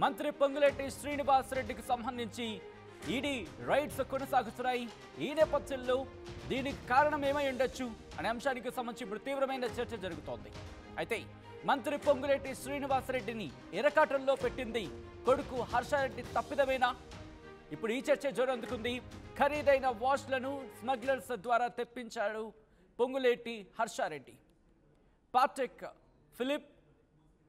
మంత్రి పొంగులేటి శ్రీనివాస్ రెడ్డికి సంబంధించి ఈడీ రైట్స్ కొనసాగుతున్నాయి. ఈ నేపథ్యంలో దీనికి కారణం ఏమై ఉండొచ్చు అనే అంశానికి సంబంధించి ఇప్పుడు తీవ్రమైన చర్చ జరుగుతోంది. అయితే మంత్రి పొంగులేటి శ్రీనివాస్ రెడ్డిని ఇరకాటంలో పెట్టింది కొడుకు హర్షారెడ్డి తప్పిదమేనా? ఇప్పుడు ఈ చర్చ జోరందుకుంది. ఖరీదైన వాచ్లను స్మగ్లర్స్ ద్వారా తెప్పించాడు పొంగులేటి హర్షారెడ్డి. పాటెక్, ఫిలిప్,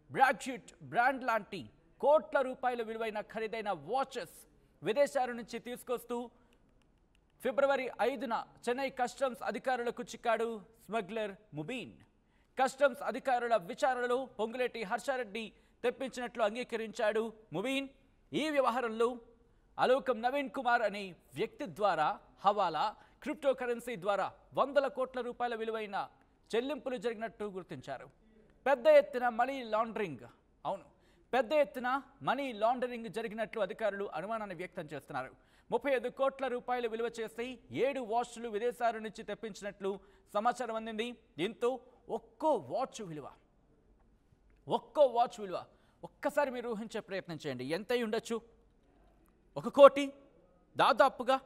బ్రాగ్షిట్ బ్రాండ్ లాంటి కోట్ల రూపాయల విలువైన ఖరీదైన వాచెస్ విదేశాల నుంచి తీసుకొస్తూ ఫిబ్రవరి 5న చెన్నై కస్టమ్స్ అధికారులకు చిక్కాడు స్మగ్లర్ ముబీన్. కస్టమ్స్ అధికారుల విచారణలో పొంగులేటి హర్షారెడ్డి తెప్పించినట్లు అంగీకరించాడు ముబీన్. ఈ వ్యవహారంలో అలోకం నవీన్ కుమార్ అనే వ్యక్తి ద్వారా హవాలా, క్రిప్టో కరెన్సీ ద్వారా వందల కోట్ల రూపాయల విలువైన చెల్లింపులు జరిగినట్టు గుర్తించారు. పెద్ద ఎత్తున మనీ లాండరింగ్ మనీ లాండరింగ్ జరిగినట్లు అధికారులు అనుమానాన్ని వ్యక్తం చేస్తున్నారు. 35 కోట్ల రూపాయల విలువ చేసి 7 వాచ్లు విదేశాల నుంచి తెప్పించినట్లు సమాచారం అందింది. దీంతో ఒక్కో వాచ్ విలువ ఒక్కసారి మీరు ఊహించే ప్రయత్నం చేయండి. ఎంత ఉండొచ్చు? 1 కోటి దాదాపుగా.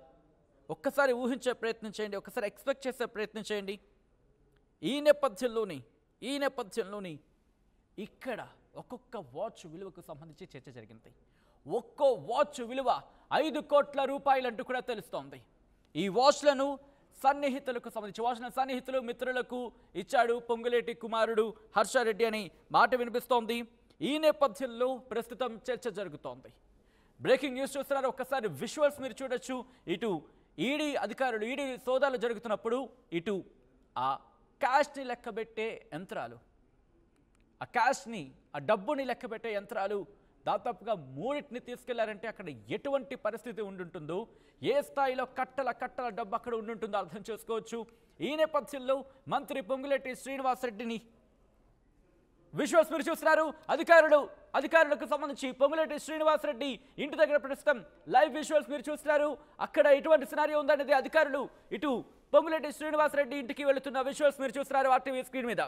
ఒక్కసారి ఊహించే ప్రయత్నం చేయండి, ఒక్కసారి ఎక్స్పెక్ట్ చేసే ప్రయత్నం చేయండి. ఈ నేపథ్యంలోని ఇక్కడ ఒక్కొక్క వాచ్ విలువకు సంబంధించి చర్చ జరిగింది. ఒక్కో వాచ్ విలువ 5 కోట్ల రూపాయలంటూ కూడా తెలుస్తోంది. ఈ వాచ్లను సన్నిహితులు మిత్రులకు ఇచ్చాడు పొంగులేటి కుమారుడు హర్షారెడ్డి అని మాట వినిపిస్తోంది. ఈ నేపథ్యంలో ప్రస్తుతం చర్చ జరుగుతోంది. బ్రేకింగ్ న్యూస్ చూస్తున్నారు. ఒక్కసారి విజువల్స్ మీరు చూడొచ్చు. ఇటు ఈడీ అధికారులు సోదాలు జరుగుతున్నప్పుడు ఇటు ఆ క్యాష్ని లెక్కబెట్టే యంత్రాలు, ఆ డబ్బుని లెక్కబెట్టే యంత్రాలు దాదాపుగా 3టిని తీసుకెళ్లారంటే అక్కడ ఎటువంటి పరిస్థితి ఉండుంటుందో, ఏ స్థాయిలో కట్టల డబ్బు అక్కడ ఉండుంటుందో అర్థం చేసుకోవచ్చు. ఈ నేపథ్యంలో మంత్రి పొంగులేటి శ్రీనివాస్ రెడ్డిని విజువల్స్ మీరు చూస్తున్నారు. అధికారులకు సంబంధించి పొంగులేటి శ్రీనివాస్ రెడ్డి ఇంటి దగ్గర ప్రస్తుతం లైవ్ విజువల్స్ మీరు చూస్తున్నారు. అక్కడ ఎటువంటి సినారియో ఉందనేది అధికారులు ఇటు పొంగులేటి శ్రీనివాస్ రెడ్డి ఇంటికి వెళుతున్న విజువల్స్ మీరు చూస్తున్నారు ఆర్టీవీ స్క్రీన్ మీద.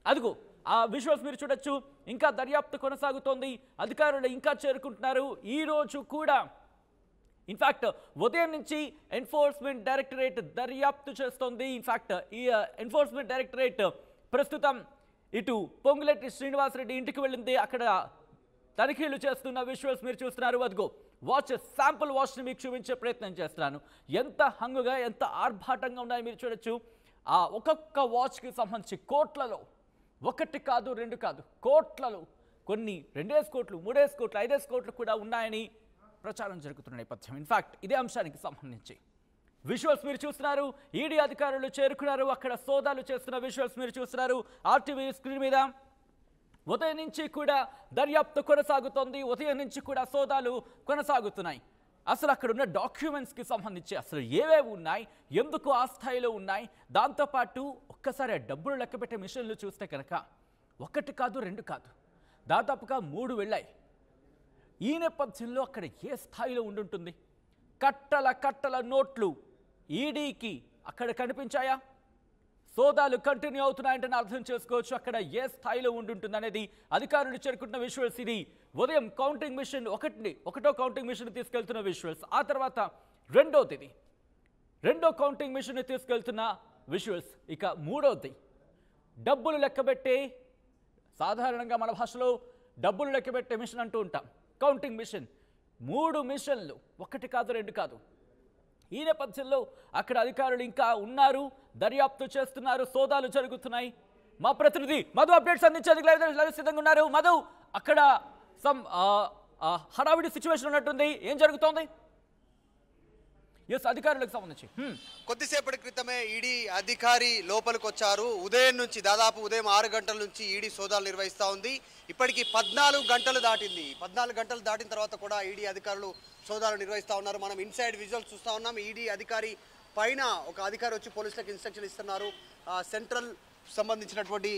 అదిగో ఆ విజువల్స్ మీరు చూడొచ్చు. ఇంకా దర్యాప్తు కొనసాగుతోంది. అధికారులు ఇంకా చేరుకుంటున్నారు. ఈ రోజు కూడా ఇన్ఫాక్ట్ ఉదయం నుంచి ఎన్ఫోర్స్మెంట్ డైరెక్టరేట్ దర్యాప్తు చేస్తోంది. ఇన్ఫాక్ట్ ఈ ఎన్ఫోర్స్మెంట్ డైరెక్టరేట్ ప్రస్తుతం ఇటు పొంగులేటి శ్రీనివాస్ రెడ్డి ఇంటికి వెళ్ళింది. అక్కడ తనిఖీలు చేస్తున్న విజువల్స్ మీరు చూస్తున్నారు. అదిగో శాంపుల్ వాచ్ని మీకు చూపించే ప్రయత్నం చేస్తున్నాను. ఎంత హంగుగా, ఎంత ఆర్భాటంగా ఉన్నాయో మీరు చూడొచ్చు. ఆ ఒక్కొక్క వాచ్కి సంబంధించి కోట్లలో, 1 కాదు 2 కాదు, కోట్లలో, కొన్ని 2 కోట్లు, 3 కోట్లు, 5 కోట్లు కూడా ఉన్నాయని ప్రచారం జరుగుతున్న నేపథ్యం. ఇన్ఫాక్ట్ ఇదే అంశానికి సంబంధించి విజువల్స్ మీరు చూస్తున్నారు. ఈడీ అధికారులు చేరుకున్నారు. అక్కడ సోదాలు చేస్తున్న విజువల్స్ మీరు చూస్తున్నారు ఆర్టీవీ స్క్రీన్ మీద. ఉదయం నుంచి కూడా దర్యాప్తు కొనసాగుతోంది. ఉదయం నుంచి కూడా సోదాలు కొనసాగుతున్నాయి. అసలు అక్కడ ఉన్న డాక్యుమెంట్స్కి సంబంధించి అసలు ఏవేవి ఉన్నాయి, ఎందుకు ఆ స్థాయిలో ఉన్నాయి, దాంతోపాటు ఒక్కసారి ఆ డబ్బులు లెక్కబెట్టే మిషన్లు చూస్తే కనుక 1 కాదు 2 కాదు, దాదాపుగా 3 వెళ్ళాయి. ఈ నేపథ్యంలో అక్కడ ఏ స్థాయిలో ఉండుంటుంది? కట్టల నోట్లు ఈడీకి అక్కడ కనిపించాయా? సోదాలు కంటిన్యూ అవుతున్నాయంటే అర్థం చేసుకోవచ్చు అక్కడ ఏ స్థాయిలో ఉండుంటుంది అనేది. అధికారులు చేరుకుంటున్న విజువల్స్ ఇది. ఉదయం కౌంటింగ్ మిషన్ ఒకటో కౌంటింగ్ మిషన్ తీసుకెళ్తున్న విజువల్స్. ఆ తర్వాత రెండో కౌంటింగ్ మిషన్ తీసుకెళ్తున్న విజువల్స్. ఇక 3వది డబ్బులు లెక్కబెట్టే, సాధారణంగా మన భాషలో డబ్బులు లెక్కబెట్టే మిషన్ అంటూ ఉంటాం, కౌంటింగ్ మిషన్. 3 మిషన్లు, 1 కాదు 2 కాదు. ఈ నేపథ్యంలో అక్కడ అధికారులు ఇంకా ఉన్నారు, దర్యాప్తు చేస్తున్నారు, సోదాలు జరుగుతున్నాయి. మా ప్రతినిధి మధు అప్డేట్స్ అందించేందుకు లైవ్ సిద్ధంగా ఉన్నారు. మధు, అక్కడ హడావిడి సిచ్యువేషన్ ఉన్నట్టుంది, ఏం జరుగుతోంది? అధికారులకు సంబంధించి కొద్దిసేపటి క్రితమే ఈడీ అధికారి లోపలికి వచ్చారు. ఉదయం 6 గంటల నుంచి ఈడీ సోదాలు నిర్వహిస్తూ ఉంది. ఇప్పటికి 14 గంటలు దాటింది. 14 గంటలు దాటిన తర్వాత కూడా ఈడీ అధికారులు సోదాలు నిర్వహిస్తూ ఉన్నారు. మనం ఇన్సైడ్ విజువల్స్ చూస్తూ ఉన్నాం. ఈడీ అధికారి పైన ఒక అధికారి వచ్చి పోలీసులకు ఇన్స్ట్రక్షన్ ఇస్తున్నారు. సెంట్రల్ సంబంధించినటువంటి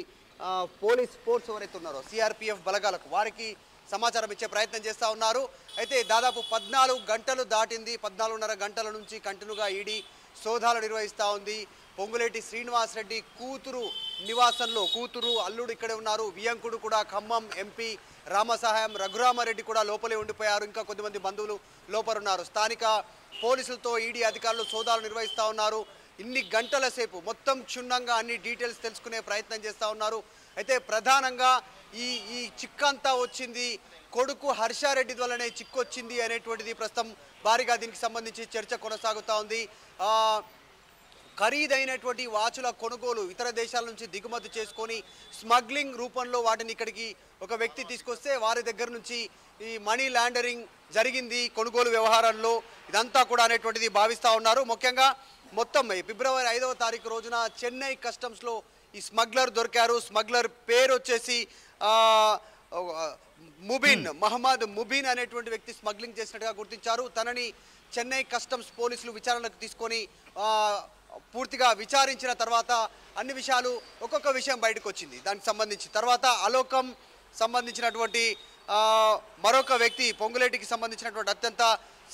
పోలీస్ ఫోర్స్ ఎవరైతే ఉన్నారో సిఆర్పిఎఫ్ బలగాలకు వారికి సమాచారం ఇచ్చే ప్రయత్నం చేస్తూ ఉన్నారు. అయితే దాదాపు 14 గంటలు దాటింది. 14.5 గంటల నుంచి కంటిన్యూగా ఈడీ సోదాలు నిర్వహిస్తూ ఉంది. పొంగులేటి శ్రీనివాసరెడ్డి కూతురు నివాసంలో కూతురు అల్లుడు ఇక్కడే ఉన్నారు. వియంకుడు కూడా ఖమ్మం ఎంపీ రామసహాయం రఘురామారెడ్డి కూడా లోపలే ఉండిపోయారు. ఇంకా కొద్దిమంది బంధువులు లోపల ఉన్నారు. స్థానిక పోలీసులతో ఈడీ అధికారులు సోదాలు నిర్వహిస్తూ ఉన్నారు. ఇన్ని గంటల సేపు మొత్తం క్షుణ్ణంగా అన్ని డీటెయిల్స్ తెలుసుకునే ప్రయత్నం చేస్తూ ఉన్నారు. అయితే ప్రధానంగా ఈ చిక్కంతా వచ్చింది కొడుకు హర్షారెడ్డి వల్లనే చిక్కొచ్చింది అనేటువంటిది ప్రస్తుతం భారీగా దీనికి సంబంధించి చర్చ కొనసాగుతూ ఉంది. ఖరీదైనటువంటి వాచుల కొనుగోలు ఇతర దేశాల నుంచి దిగుమతి చేసుకొని స్మగ్లింగ్ రూపంలో వాటిని ఇక్కడికి ఒక వ్యక్తి తీసుకొస్తే వారి దగ్గర నుంచి ఈ మనీ లాండరింగ్ జరిగింది కొనుగోలు వ్యవహారాల్లో ఇదంతా కూడా అనేటువంటిది భావిస్తూ ఉన్నారు. ముఖ్యంగా మొత్తం ఫిబ్రవరి 5వ తారీఖు రోజున చెన్నై కస్టమ్స్లో ఈ స్మగ్లర్ దొరికారు. స్మగ్లర్ పేరు వచ్చేసి ముబీన్ మహమ్మద్ ముబీన్ అనేటువంటి వ్యక్తి స్మగ్లింగ్ చేసినట్టుగా గుర్తించారు. తనని చెన్నై కస్టమ్స్ పోలీసులు విచారణకు తీసుకొని పూర్తిగా విచారించిన తర్వాత అన్ని విషయాలు ఒక్కొక్క విషయం బయటకు వచ్చింది. దానికి సంబంధించి తర్వాత అలోకం సంబంధించినటువంటి మరొక వ్యక్తి పొంగులేటికి సంబంధించినటువంటి అత్యంత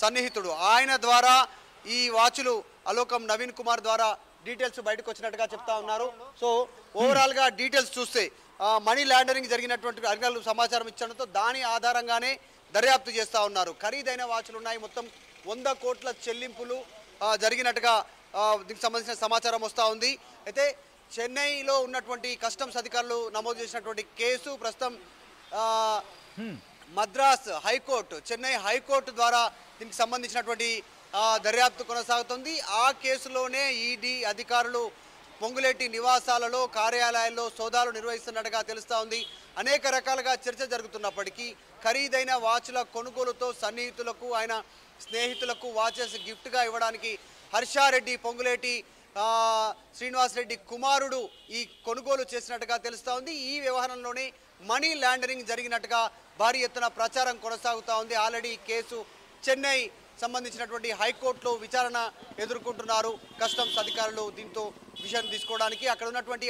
సన్నిహితుడు ఆయన ద్వారా ఈ వాచులు అలోకం నవీన్ కుమార్ ద్వారా డీటెయిల్స్ బయటకు వచ్చినట్టుగా చెప్తా ఉన్నారు. సో ఓవరాల్గా డీటెయిల్స్ చూస్తే మనీ లాండరింగ్ జరిగినటువంటి అధికారులు సమాచారం ఇచ్చడంతో దాని ఆధారంగానే దర్యాప్తు చేస్తూ ఉన్నారు. ఖరీదైన వాచులు ఉన్నాయి. మొత్తం 100 కోట్ల చెల్లింపులు జరిగినట్టుగా దీనికి సంబంధించిన సమాచారం వస్తూ ఉంది. అయితే చెన్నైలో ఉన్నటువంటి కస్టమ్స్ అధికారులు నమోదు చేసినటువంటి కేసు ప్రస్తుతం మద్రాస్ హైకోర్టు చెన్నై హైకోర్టు ద్వారా దీనికి సంబంధించినటువంటి దర్యాప్తు కొనసాగుతుంది. ఆ కేసులోనే ఈడీ అధికారులు పొంగులేటి నివాసాలలో కార్యాలయాల్లో సోదాలు నిర్వహిస్తున్నట్టుగా తెలుస్తూ ఉంది. అనేక రకాలుగా చర్చ జరుగుతున్నప్పటికీ ఖరీదైన వాచ్ల కొనుగోలుతో సన్నిహితులకు ఆయన స్నేహితులకు వాచెస్ గిఫ్ట్గా ఇవ్వడానికి హర్షారెడ్డి పొంగులేటి శ్రీనివాసరెడ్డి కుమారుడు ఈ కొనుగోలు చేసినట్టుగా తెలుస్తూ ఉంది. ఈ వ్యవహారంలోనే మనీ లాండరింగ్ జరిగినట్టుగా భారీ ఎత్తున ప్రచారం కొనసాగుతూ ఉంది. ఆల్రెడీ కేసు చెన్నై సంబంధించినటువంటి హైకోర్టులో విచారణ ఎదుర్కొంటున్నారు కస్టమ్స్ అధికారులు. దీంతో విషయం తీసుకోవడానికి అక్కడ ఉన్నటువంటి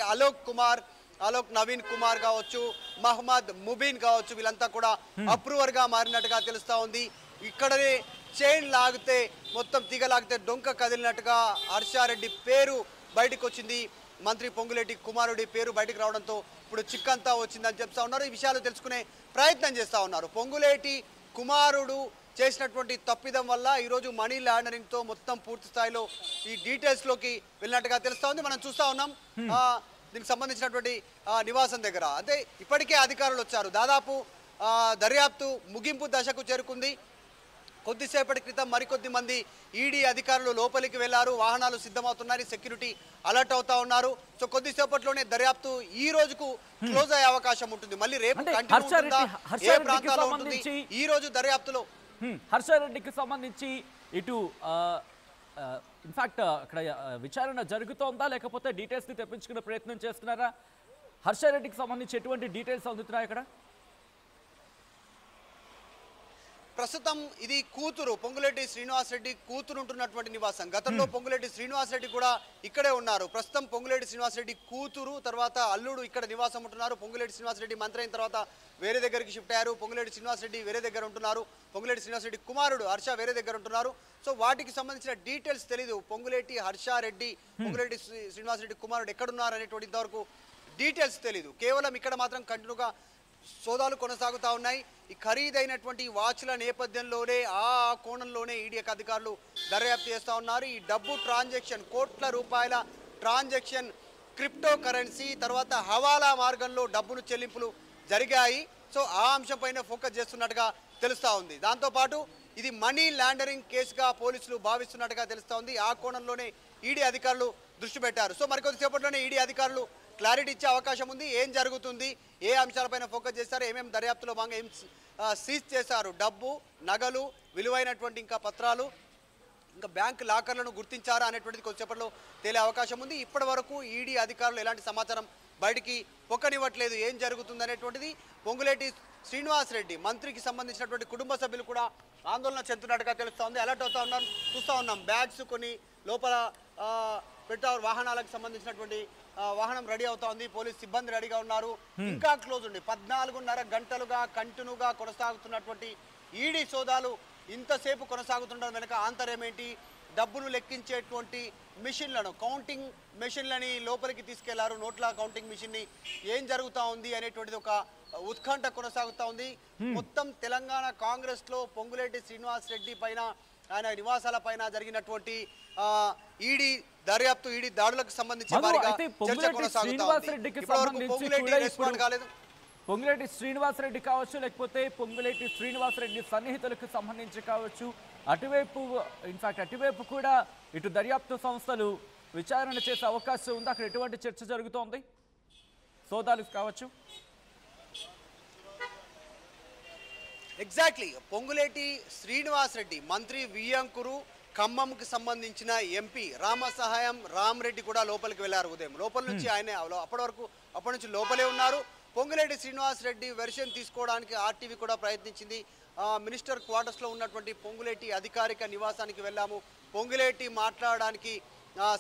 అలోక్ నవీన్ కుమార్ కావచ్చు, మహమ్మద్ ముబీన్ కావచ్చు, వీళ్ళంతా కూడా అప్రూవర్గా మారినట్టుగా తెలుస్తూ ఉంది. ఇక్కడనే చైన్ లాగితే మొత్తం తీగలాగితే డొంక కదిలినట్టుగా హర్షారెడ్డి పేరు బయటకు వచ్చింది. మంత్రి పొంగులేటి కుమారుడి పేరు బయటకు రావడంతో ఇప్పుడు చిక్కంతా వచ్చిందని చెప్తా ఉన్నారు. ఈ విషయాలు తెలుసుకునే ప్రయత్నం చేస్తూ ఉన్నారు. పొంగులేటి కుమారుడు చేసినటువంటి తప్పిదం వల్ల ఈరోజు మనీ లాండరింగ్తో మొత్తం పూర్తి స్థాయిలో ఈ డీటెయిల్స్లోకి వెళ్ళినట్టుగా తెలుస్తూ ఉంది. మనం చూస్తూ ఉన్నాం దీనికి సంబంధించినటువంటి నివాసం దగ్గర. అంటే ఇప్పటికే అధికారులు వచ్చారు. దాదాపు దర్యాప్తు ముగింపు దశకు చేరుకుంది. కొద్దిసేపటి క్రితం మరికొద్ది మంది ఈడీ అధికారులు లోపలికి వెళ్లారు. వాహనాలు సిద్ధమవుతున్నాయి. సెక్యూరిటీ అలర్ట్ అవుతా ఉన్నారు. సో కొద్దిసేపట్లోనే దర్యాప్తు ఈ రోజుకు క్లోజ్ అయ్యే అవకాశం ఉంటుంది. మళ్ళీ రేపు కంటిన్యూ ఉంటుందా, ఏ ప్రాంతాల్లో ఉంటుంది, ఈ రోజు దర్యాప్తులో హర్షారెడ్డికి సంబంధించి ఇటు ఇన్ఫాక్ట్ అక్కడ విచారణ జరుగుతోందా లేకపోతే డీటెయిల్స్ ని తెప్పించుకునే ప్రయత్నం చేస్తున్నారా? హర్షారెడ్డికి సంబంధించి ఎటువంటి డీటెయిల్స్ అందుతున్నాయి అక్కడ? ప్రస్తుతం ఇది కూతురు పొంగులేటి శ్రీనివాసరెడ్డి కూతురు ఉంటున్నటువంటి నివాసం. గతంలో పొంగులేటి శ్రీనివాసరెడ్డి కూడా ఇక్కడే ఉన్నారు. ప్రస్తుతం పొంగులేటి శ్రీనివాసరెడ్డి కూతురు తర్వాత అల్లుడు ఇక్కడ నివాసం ఉంటున్నారు. పొంగులేటి శ్రీనివాసరెడ్డి మంత్రి అయిన తర్వాత వేరే దగ్గరికి షిఫ్ట్ అయ్యారు. పొంగులేటి శ్రీనివాసరెడ్డి వేరే దగ్గర ఉంటున్నారు. పొంగులేటి శ్రీనివాసరెడ్డి కుమారుడు హర్ష వేరే దగ్గర ఉంటున్నారు. సో వాటికి సంబంధించిన డీటెయిల్స్ తెలీదు. పొంగులేటి హర్షారెడ్డి పొంగులేటి శ్రీనివాసరెడ్డి కుమారుడు ఎక్కడున్నారు అనేటువంటి ఇంతవరకు డీటెయిల్స్ తెలీదు. కేవలం ఇక్కడ మాత్రం కంటిన్యూగా సోదాలు కొనసాగుతూ ఉన్నాయి. ఈ ఖరీదైనటువంటి వాచ్ల నేపథ్యంలోనే ఆ కోణంలోనే ఈడీ అధికారులు దర్యాప్తు చేస్తూ ఉన్నారు. ఈ డబ్బు ట్రాన్సాక్షన్ కోట్ల రూపాయల ట్రాన్సాక్షన్ క్రిప్టో కరెన్సీ తర్వాత హవాలా మార్గంలో డబ్బులు చెల్లింపులు జరిగాయి. సో ఆ అంశంపైన ఫోకస్ చేస్తున్నట్టుగా తెలుస్తూ ఉంది. దాంతోపాటు ఇది మనీ లాండరింగ్ కేసుగా పోలీసులు భావిస్తున్నట్టుగా తెలుస్తూ ఉంది. ఆ కోణంలోనే ఈడీ అధికారులు దృష్టి పెట్టారు. సో మరికొద్దిసేపట్లోనే ఈడీ అధికారులు క్లారిటీ ఇచ్చే అవకాశం ఉంది. ఏం జరుగుతుంది, ఏ అంశాలపైన ఫోకస్ చేస్తారు, ఏమేమి దర్యాప్తులో భాగంగా ఏం సీజ్ చేశారు, డబ్బు, నగలు, విలువైనటువంటి ఇంకా పత్రాలు, ఇంకా బ్యాంక్ లాకర్లను గుర్తించారా అనేటువంటిది కొద్దిసేపట్లో తేలే అవకాశం ఉంది. ఇప్పటి వరకు ఈడీ అధికారులు ఎలాంటి సమాచారం బయటికి పొక్కనివ్వట్లేదు. ఏం జరుగుతుంది అనేటువంటిది పొంగులేటి శ్రీనివాసరెడ్డి మంత్రికి సంబంధించినటువంటి కుటుంబ సభ్యులు కూడా ఆందోళన చెందుతున్నట్టుగా తెలుస్తూ ఉంది. అలర్ట్ అవుతా ఉన్నాం, చూస్తూ ఉన్నాం. బ్యాగ్స్ కొన్ని లోపల పెట్టారు. వాహనాలకు సంబంధించినటువంటి వాహనం రెడీ అవుతా ఉంది. పోలీస్ సిబ్బంది రెడీగా ఉన్నారు. ఇంకా క్లోజ్ ఉండి 14.5 గంటలుగా కంటిన్యూగా కొనసాగుతున్నటువంటి ఈడీ సోదాలు ఇంతసేపు కొనసాగుతుండడం వెనుక ఆంతర్యం ఏంటి, డబ్బులు లెక్కించేటువంటి మిషన్లను కౌంటింగ్ మిషన్లని లోపలికి తీసుకెళ్లారు. నోట్ల కౌంటింగ్ మిషన్ ని ఏం జరుగుతా ఉంది అనేటువంటిది ఒక ఉత్కంఠ కొనసాగుతా ఉంది. మొత్తం తెలంగాణ కాంగ్రెస్ లో పొంగులేటి శ్రీనివాస్ రెడ్డి పైన ఆయన నివాసాల పైన జరిగినటువంటి ఈడీ దర్యాప్తు ఈడీ దాడులకు సంబంధించి చర్చ కొనసాగుతా ఉంది. ఇప్పటివరకు పొంగులేటి రెస్పాండ్ కాలేదు. పొంగులేటి శ్రీనివాసరెడ్డి కావచ్చు, లేకపోతే పొంగులేటి శ్రీనివాసరెడ్డి సన్నిహితులకు సంబంధించి కావచ్చు, అటువైపు కూడా ఇటు దర్యాప్తు సంస్థలు విచారణ చేసే అవకాశం ఉంది. అక్కడ ఎటువంటి చర్చ జరుగుతోంది, సోదాలు కావచ్చు. ఎగ్జాక్ట్లీ పొంగులేటి శ్రీనివాస్ రెడ్డి మంత్రి వియ్యంకురు ఖమ్మంకి సంబంధించిన ఎంపీ రామసహాయం రామరెడ్డి కూడా లోపలికి వెళ్ళారు. ఉదయం లోపల నుంచి ఆయన అప్పటి నుంచి లోపలే ఉన్నారు. పొంగులేటి శ్రీనివాస్ రెడ్డి వెర్షన్ తీసుకోవడానికి ఆర్టీవీ కూడా ప్రయత్నించింది. మినిస్టర్ క్వార్టర్స్లో ఉన్నటువంటి పొంగులేటి అధికారిక నివాసానికి వెళ్ళాము. పొంగులేటి మాట్లాడడానికి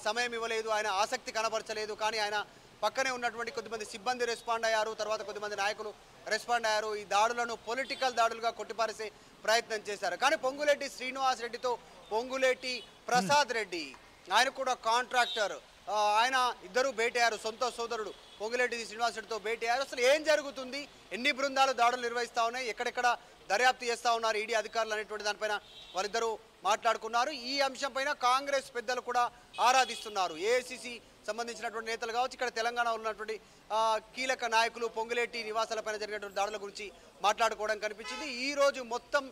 సమయం ఇవ్వలేదు, ఆయన ఆసక్తి కనబరచలేదు. కానీ ఆయన పక్కనే ఉన్నటువంటి కొద్దిమంది సిబ్బంది రెస్పాండ్ అయ్యారు, తర్వాత కొద్దిమంది నాయకులు రెస్పాండ్ అయ్యారు. ఈ దాడులను పొలిటికల్ దాడులుగా కొట్టిపారేసే ప్రయత్నం చేశారు. కానీ పొంగులేటి శ్రీనివాస్ రెడ్డితో పొంగులేటి ప్రసాద్ రెడ్డి ఆయన కూడా కాంట్రాక్టర్, ఆయన ఇద్దరు భేటీ అయ్యారు. సొంత సోదరుడు పొంగులేటి శ్రీనివాస్ రెడ్డితో భేటీ అయ్యారు. అసలు ఏం జరుగుతుంది, ఎన్ని బృందాలు దాడులు నిర్వహిస్తూ ఉన్నాయి, ఎక్కడెక్కడ దర్యాప్తు చేస్తూ ఉన్నారు ఈడీ అధికారులు అనేటువంటి దానిపైన వాళ్ళిద్దరూ మాట్లాడుకున్నారు. ఈ అంశంపైన కాంగ్రెస్ పెద్దలు కూడా ఆరాధిస్తున్నారు. ఏఐసిసి సంబంధించినటువంటి నేతలు కావచ్చు, ఇక్కడ తెలంగాణలో ఉన్నటువంటి కీలక నాయకులు పొంగులేటి నివాసాలపైన జరిగినటువంటి దాడుల గురించి మాట్లాడుకోవడం కనిపించింది. ఈ రోజు మొత్తం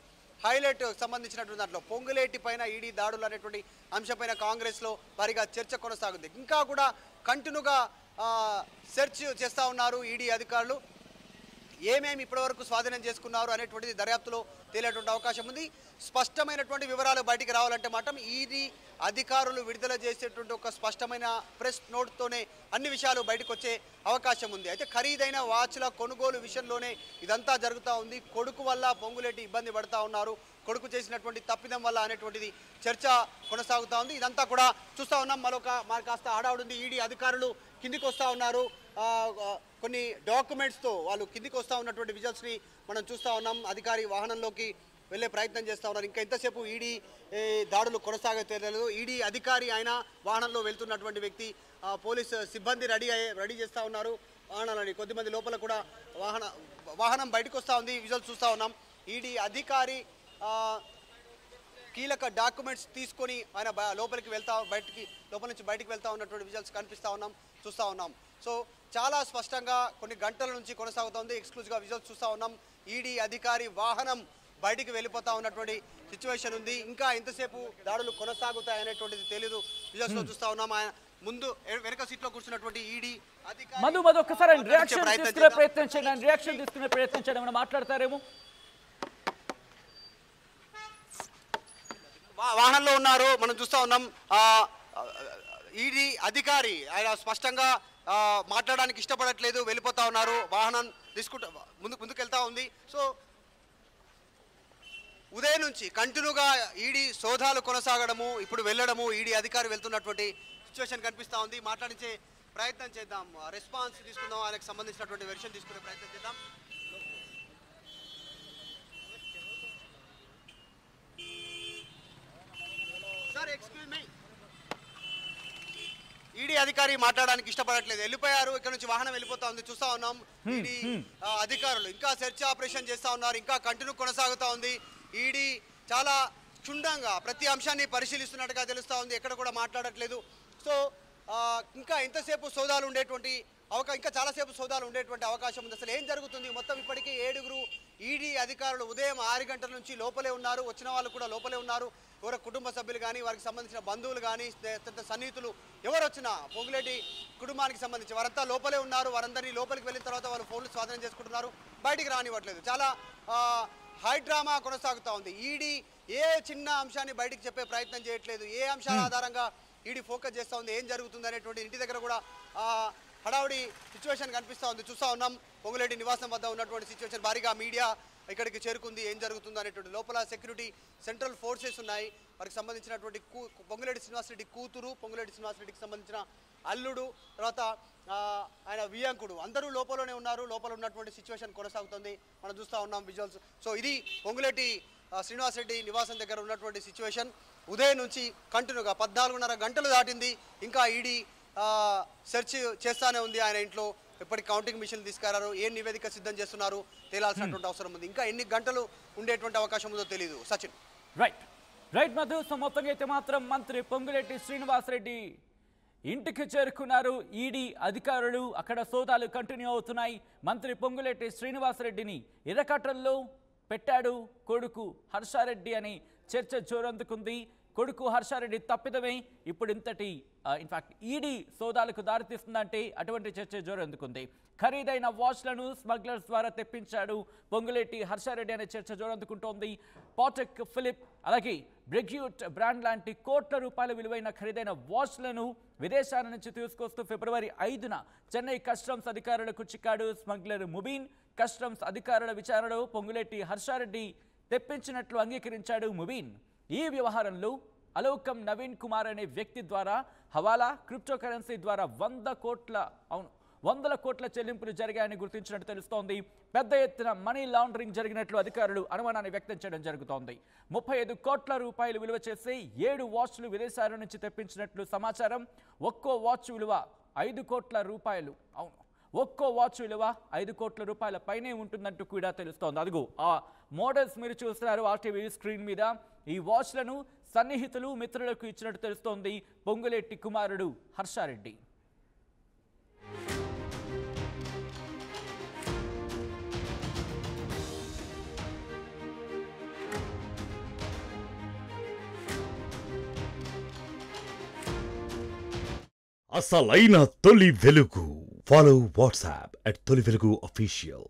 హైలైట్ సంబంధించినటువంటి దాంట్లో పొంగులేటి పైన ఈడీ దాడులు అనేటువంటి అంశంపైన కాంగ్రెస్లో భారీగా చర్చ కొనసాగుతుంది. ఇంకా కూడా కంటిన్యూగా సెర్చ్ చేస్తూ ఉన్నారు ఈడీ అధికారులు. ఏమేమి ఇప్పటివరకు స్వాధీనం చేసుకున్నారు అనేటువంటిది దర్యాప్తులో తేలేటువంటి అవకాశం ఉంది. స్పష్టమైనటువంటి వివరాలు బయటికి రావాలంటే మాత్రం ఈడీ అధికారులు విడుదల చేసేటువంటి ఒక స్పష్టమైన ప్రెస్ నోట్తోనే అన్ని విషయాలు బయటకు వచ్చే అవకాశం ఉంది. అయితే ఖరీదైన వాచ్ల కొనుగోలు విషయంలోనే ఇదంతా జరుగుతూ ఉంది. కొడుకు వల్ల పొంగులేటి ఇబ్బంది పడుతూ ఉన్నారు, కొడుకు చేసినటువంటి తప్పిదం వల్ల అనేటువంటిది చర్చ కొనసాగుతూ ఉంది. ఇదంతా కూడా చూస్తూ ఉన్నాం. మరి కాస్త హడావుడి. ఈడీ అధికారులు కిందికి వస్తూ ఉన్నారు. కొన్ని డాక్యుమెంట్స్తో వాళ్ళు కిందికి వస్తూ ఉన్నటువంటి విజువల్స్ని మనం చూస్తూ ఉన్నాం. అధికారి వాహనంలోకి వెళ్ళే ప్రయత్నం చేస్తూ ఉన్నారు. ఇంకా ఎంతసేపు ఈడీ దాడులు కొనసాగలేదు. ఈడీ అధికారి ఆయన వాహనంలో వెళ్తున్నటువంటి వ్యక్తి, పోలీసు సిబ్బంది రెడీ చేస్తూ ఉన్నారు వాహనాలని. కొద్దిమంది లోపల కూడా వాహనం బయటకు వస్తూ ఉంది. విజువల్స్ చూస్తూ ఉన్నాం. ఈడీ అధికారి కీలక డాక్యుమెంట్స్ తీసుకొని ఆయన లోపల నుంచి బయటికి వెళ్తా ఉన్నటువంటి విజువల్స్ చూస్తూ ఉన్నాం. సో చాలా స్పష్టంగా కొన్ని గంటల నుంచి కొనసాగుతోంది. ఎక్స్క్లూజివ్గా విజువల్స్ చూస్తూ ఉన్నాం. ఈడీ అధికారి వాహనం బయటికి వెళ్ళిపోతా ఉన్నటువంటి సిచ్యువేషన్ ఉంది. ఇంకా ఎంతసేపు దాడులు కొనసాగుతాయనేటువంటిది తెలీదు. విజువల్స్లో చూస్తూ ఉన్నాం. ఆయన ముందు వెనక సీట్లో కూర్చున్నటువంటి ఈడీ అధికారి ఒక్కసారి రియాక్షన్ తీసుకునే ప్రయత్నం చేయడం మాట్లాడతారేమో. వాహనంలో ఉన్నారు, మనం చూస్తూ ఉన్నాం. ఈడీ అధికారి ఆయన స్పష్టంగా మాట్లాడడానికి ఇష్టపడట్లేదు, వెళ్ళిపోతా ఉన్నారు. వాహనం తీసుకుంటా ముందుకు వెళ్తా ఉంది. సో ఉదయం నుంచి కంటిన్యూగా ఈడీ సోదాలు కొనసాగడము, ఇప్పుడు వెళ్ళడము, ఈడీ అధికారి వెళ్తున్నటువంటి సిచ్యువేషన్ కనిపిస్తూ ఉంది. మాట్లాడించే ప్రయత్నం చేద్దాం, రెస్పాన్స్ తీసుకుందాం, ఆయనకు సంబంధించినటువంటి వెర్షన్ తీసుకునే ప్రయత్నం చేద్దాం. సార్ ఎక్స్క్యూజ్ మీ, ఈడీ అధికారి మాట్లాడడానికి ఇష్టపడట్లేదు, వెళ్ళిపోయారు. ఇక్కడ నుంచి వాహనం వెళ్ళిపోతా ఉంది. చూస్తా ఉన్నాం. ఈడీ అధికారులు ఇంకా సెర్చ్ ఆపరేషన్ చేస్తా ఉన్నారు. ఇంకా కంటిన్యూ కొనసాగుతా ఉంది. ఈడీ చాలా క్షుణ్ణంగా ప్రతి అంశాన్ని పరిశీలిస్తున్నట్టుగా తెలుస్తా ఉంది. ఎక్కడ కూడా మాట్లాడట్లేదు. సో ఇంకా ఎంతసేపు సోదాలు ఉండేటువంటి ఇంకా చాలాసేపు సోదాలు ఉండేటువంటి అవకాశం ఉంది. అసలు ఏం జరుగుతుంది? మొత్తం ఇప్పటికీ 7 ఈడీ అధికారులు ఉదయం 6 గంటల నుంచి లోపలే ఉన్నారు. వచ్చిన వాళ్ళు కూడా లోపలే ఉన్నారు. ఎవరో కుటుంబ సభ్యులు కానీ, వారికి సంబంధించిన బంధువులు కానీ, సన్నిహితులు ఎవరు వచ్చినా పొంగులేటి కుటుంబానికి సంబంధించి వారంతా లోపలే ఉన్నారు. వారందరినీ లోపలికి వెళ్ళిన తర్వాత వాళ్ళు ఫోన్లు స్వాధీనం చేసుకుంటున్నారు, బయటికి రానివ్వట్లేదు. చాలా హై డ్రామా కొనసాగుతూ ఉంది. ఈడీ ఏ చిన్న అంశాన్ని బయటికి చెప్పే ప్రయత్నం చేయట్లేదు. ఏ అంశాల ఆధారంగా ఈడీ ఫోకస్ చేస్తూ ఉంది, ఏం జరుగుతుంది అనేటువంటి ఇంటి దగ్గర కూడా హడావుడి సిచ్యువేషన్ కనిపిస్తూ ఉంది. చూస్తూ ఉన్నాం. పొంగులేటి నివాసం వద్ద ఉన్నటువంటి సిచ్యువేషన్, భారీగా మీడియా ఇక్కడికి చేరుకుంది. ఏం జరుగుతుంది అనేటువంటి లోపల సెక్యూరిటీ సెంట్రల్ ఫోర్సెస్ ఉన్నాయి. వారికి సంబంధించినటువంటి పొంగులేటి శ్రీనివాసరెడ్డి కూతురు, పొంగులేటి శ్రీనివాసరెడ్డికి సంబంధించిన అల్లుడు, తర్వాత ఆయన వియ్యంకుడు అందరూ లోపలనే ఉన్నారు. లోపల ఉన్నటువంటి సిచ్యువేషన్ కొనసాగుతుంది. మనం చూస్తూ ఉన్నాం విజువల్స్. సో ఇది పొంగులేటి శ్రీనివాస్ రెడ్డి నివాసం దగ్గర ఉన్నటువంటి సిచ్యువేషన్. ఉదయం నుంచి కంటిన్యూగా 14:30 గంటలు దాటింది, ఇంకా ఈడీ సెర్చ్ చేస్తానే ఉంది. ఆయన ఇంట్లో ఎప్పటికి కౌంటింగ్ మిషన్ తీసుకురారు, ఏ నివేదిక సిద్ధం చేస్తున్నారు తేలాల్సినటువంటి అవసరం ఉంది. ఇంకా ఎన్ని గంటలు ఉండేటువంటి అవకాశం ఉందో తెలియదు. సచిన్. రైట్ మధు. సో మొత్తంగా అయితే మాత్రం మంత్రి పొంగులేటి శ్రీనివాస్ రెడ్డి ఇంటికి చేరుకున్నారు ఈడీ అధికారులు. అక్కడ సోదాలు కంటిన్యూ అవుతున్నాయి. మంత్రి పొంగులేటి శ్రీనివాస్ రెడ్డిని ఇరకట్టల్లో పెట్టాడు కొడుకు హర్షారెడ్డి అని చర్చ జోరందుకుంది. కొడుకు హర్షారెడ్డి తప్పిదమే ఇప్పుడు ఇంతటి ఇన్ఫాక్ట్ ఈడీ సోదాలకు దారితీస్తుందంటే అటువంటి చర్చ జోరందుకుంది. ఖరీదైన వాచ్లను స్మగ్లర్స్ ద్వారా తెప్పించాడు పొంగులేటి హర్షారెడ్డి అనే చర్చ జోరందుకుంటోంది. పాటెక్ ఫిలిప్ అలాగే బ్రెగ్యూట్ బ్రాండ్ లాంటి కోట్ల రూపాయల విలువైన ఖరీదైన వాచ్లను విదేశాల నుంచి తీసుకొస్తూ ఫిబ్రవరి 5న చెన్నై కస్టమ్స్ అధికారులకు చిక్కాడు స్మగ్లర్ ముబీన్. కస్టమ్స్ అధికారుల విచారణలో పొంగులేటి హర్షారెడ్డి తెప్పించినట్లు అంగీకరించాడు ముబీన్. ఈ వ్యవహారంలో అలోకం నవీన్ కుమార్ అనే వ్యక్తి ద్వారా హవాలా క్రిప్టో కరెన్సీ ద్వారా వందల కోట్ల చెల్లింపులు జరిగాయని గుర్తించినట్టు తెలుస్తోంది. పెద్ద ఎత్తున మనీ లాండరింగ్ జరిగినట్లు అధికారులు అనుమానాన్ని వ్యక్తం చేయడం జరుగుతోంది. 35 కోట్ల రూపాయలు విలువ చేసి 7 వాచ్లు విదేశాల నుంచి తెప్పించినట్లు సమాచారం. ఒక్కో వాచ్ విలువ 5 కోట్ల రూపాయలు. ఒక్కో వాచ్ విలువ 5 కోట్ల రూపాయల పైనే ఉంటుందంటూ కూడా తెలుస్తోంది. అదిగో ఆ మోడల్స్ మీరు చూస్తున్నారు ఆర్టీవీ స్క్రీన్ మీద. ఈ వాచ్లను సన్నిహితులు మిత్రులకు ఇచ్చినట్టు తెలుస్తోంది పొంగులేటి కుమారుడు హర్షారెడ్డి. అసలైన తొలి వెలుగు. ఫాలో వాట్సాప్ @తొలి వెలుగు official.